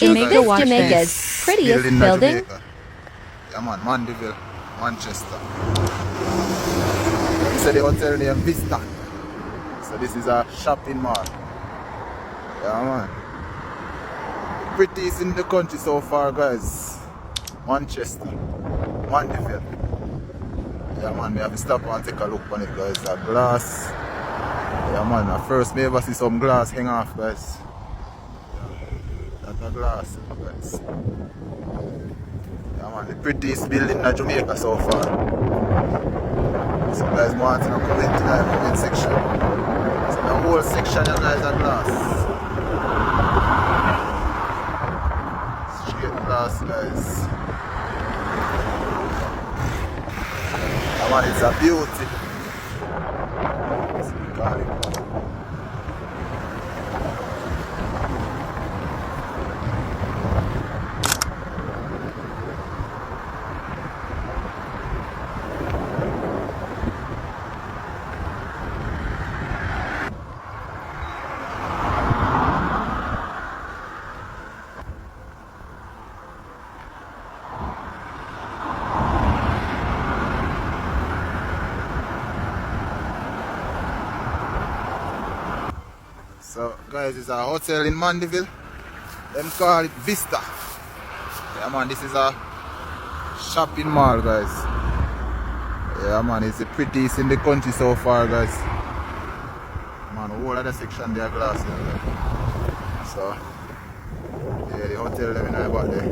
Jamaica, Is this watch Jamaica's this. prettiest in building? Jamaica. Yeah man, Mandeville, Manchester. This is the hotel named Vista. So this is a shopping mall. Yeah man. Prettiest in the country so far guys. Manchester. Mandeville. Yeah man, we have to stop and take a look on it guys. A glass. Yeah man, at first me ever see some glass hang off guys. That's a glass guys. Yeah man, the prettiest building in Jamaica so far. So guys want to come into the comment section. So the whole section you guys are glass. Straight glass guys. Yeah man, it's a beauty. So guys, it's a hotel in Mandeville. Them call it Vista. Yeah man, this is a shopping mall guys. Yeah man, it's the prettiest in the country so far guys. Man, whole other section there glass here, guys. So yeah, the hotel let me know about there.